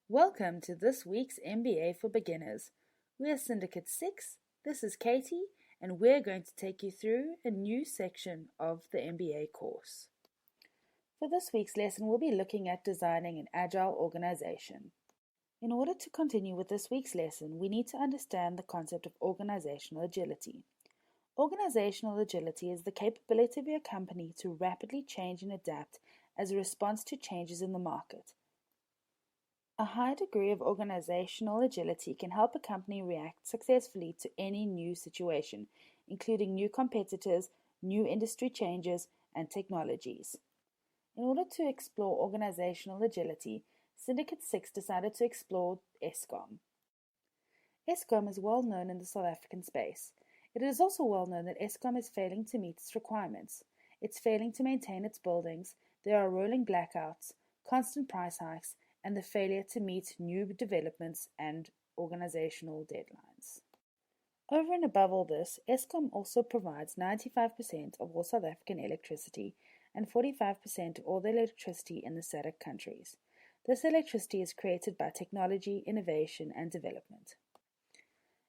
Welcome to this week's MBA for Beginners. We're Syndicate 6, this is Katie, and we're going to take you through a new section of the MBA course. For this week's lesson, we'll be looking at designing an agile organization. In order to continue with this week's lesson, we need to understand the concept of organizational agility. Organizational agility is the capability of your company to rapidly change and adapt as a response to changes in the market. A high degree of organizational agility can help a company react successfully to any new situation, including new competitors, new industry changes, and technologies. In order to explore organizational agility, Syndicate 6 decided to explore Eskom. Eskom is well known in the South African space. It is also well known that Eskom is failing to meet its requirements. It's failing to maintain its buildings, there are rolling blackouts, constant price hikes, and the failure to meet new developments and organizational deadlines. Over and above all this, Eskom also provides 95% of all South African electricity and 45% of all the electricity in the SADC countries. This electricity is created by technology, innovation, and development.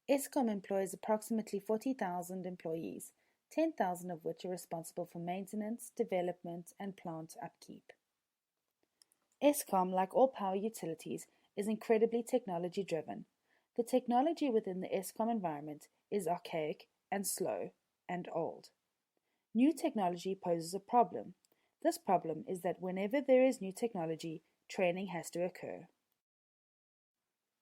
Eskom employs approximately 40,000 employees, 10,000 of which are responsible for maintenance, development, and plant upkeep. Eskom, like all power utilities, is incredibly technology-driven. The technology within the Eskom environment is archaic and slow and old. New technology poses a problem. This problem is that whenever there is new technology, training has to occur.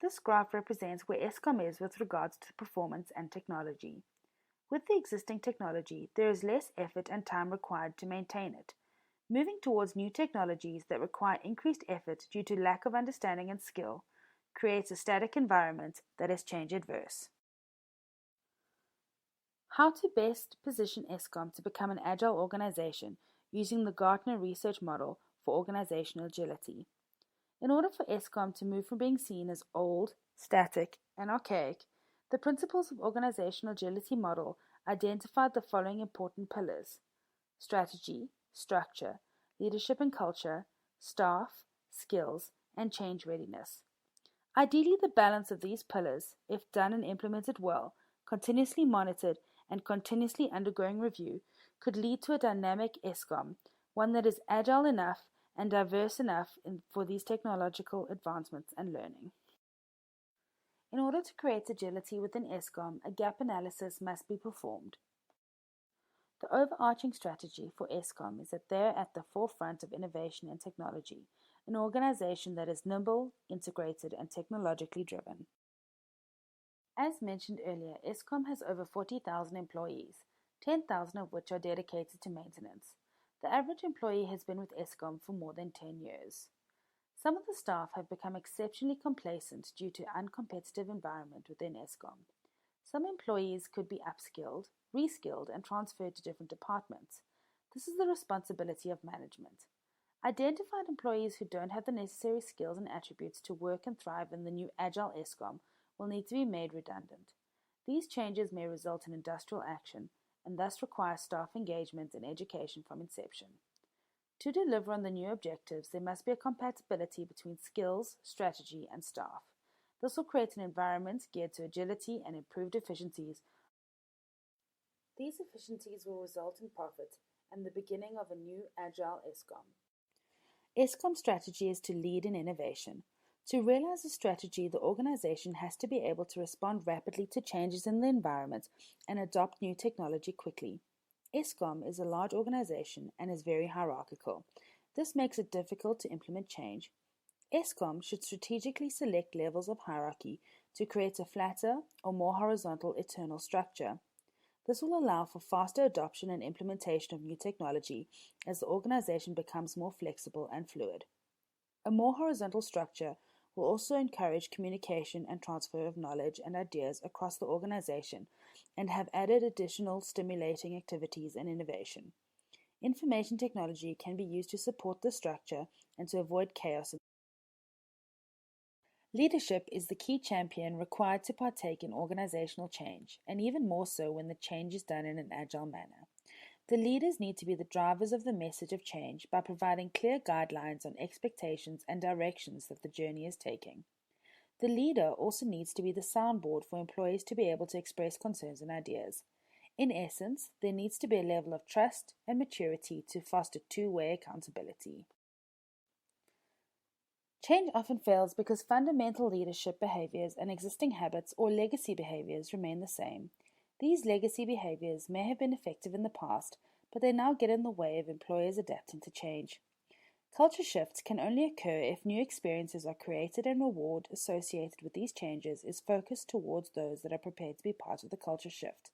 This graph represents where Eskom is with regards to performance and technology. With the existing technology, there is less effort and time required to maintain it. Moving towards new technologies that require increased effort due to lack of understanding and skill creates a static environment that is change adverse. How to best position Eskom to become an agile organization using the Gartner research model for organizational agility. In order for Eskom to move from being seen as old, static, and archaic, the principles of organizational agility model identified the following important pillars: strategy, structure, leadership and culture, staff, skills, and change readiness. Ideally, the balance of these pillars, if done and implemented well, continuously monitored, and continuously undergoing review, could lead to a dynamic Eskom, one that is agile enough and diverse enough for these technological advancements and learning. In order to create agility within Eskom, a gap analysis must be performed. The overarching strategy for Eskom is that they're at the forefront of innovation and technology, an organization that is nimble, integrated, and technologically driven. As mentioned earlier, Eskom has over 40,000 employees, 10,000 of which are dedicated to maintenance. The average employee has been with Eskom for more than 10 years. Some of the staff have become exceptionally complacent due to uncompetitive environment within Eskom. Some employees could be upskilled, reskilled, and transferred to different departments. This is the responsibility of management. Identified employees who don't have the necessary skills and attributes to work and thrive in the new agile Eskom will need to be made redundant. These changes may result in industrial action and thus require staff engagement and education from inception. To deliver on the new objectives, there must be a compatibility between skills, strategy, and staff. This will create an environment geared to agility and improved efficiencies. These efficiencies will result in profit and the beginning of a new agile Eskom. Eskom's strategy is to lead in innovation. To realize a strategy, the organization has to be able to respond rapidly to changes in the environment and adopt new technology quickly. Eskom is a large organization and is very hierarchical. This makes it difficult to implement change. Eskom should strategically select levels of hierarchy to create a flatter or more horizontal eternal structure. This will allow for faster adoption and implementation of new technology as the organization becomes more flexible and fluid. A more horizontal structure will also encourage communication and transfer of knowledge and ideas across the organization and have added additional stimulating activities and innovation. Information technology can be used to support the structure and to avoid chaos. Leadership is the key champion required to partake in organizational change, and even more so when the change is done in an agile manner. The leaders need to be the drivers of the message of change by providing clear guidelines on expectations and directions that the journey is taking. The leader also needs to be the soundboard for employees to be able to express concerns and ideas. In essence, there needs to be a level of trust and maturity to foster two-way accountability. Change often fails because fundamental leadership behaviors and existing habits or legacy behaviors remain the same. These legacy behaviors may have been effective in the past, but they now get in the way of employers adapting to change. Culture shifts can only occur if new experiences are created and reward associated with these changes is focused towards those that are prepared to be part of the culture shift.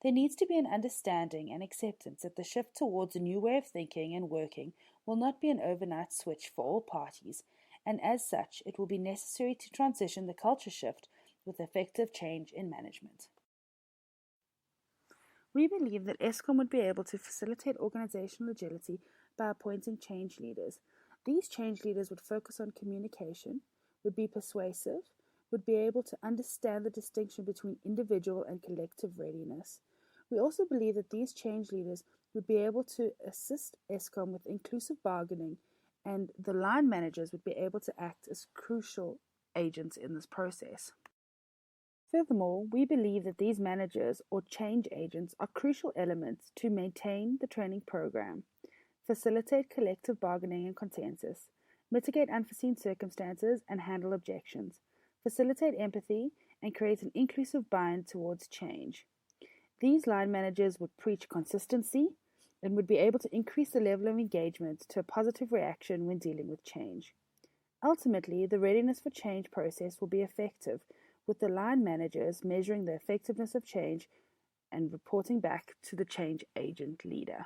There needs to be an understanding and acceptance that the shift towards a new way of thinking and working will not be an overnight switch for all parties, and as such, it will be necessary to transition the culture shift with effective change in management. We believe that ESCOM would be able to facilitate organizational agility by appointing change leaders. These change leaders would focus on communication, would be persuasive, would be able to understand the distinction between individual and collective readiness. We also believe that these change leaders would be able to assist ESCOM with inclusive bargaining, and the line managers would be able to act as crucial agents in this process. Furthermore, we believe that these managers or change agents are crucial elements to maintain the training program, facilitate collective bargaining and consensus, mitigate unforeseen circumstances and handle objections, facilitate empathy, and create an inclusive buy-in towards change. These line managers would preach consistency and would be able to increase the level of engagement to a positive reaction when dealing with change. Ultimately, the readiness for change process will be effective, with the line managers measuring the effectiveness of change and reporting back to the change agent leader.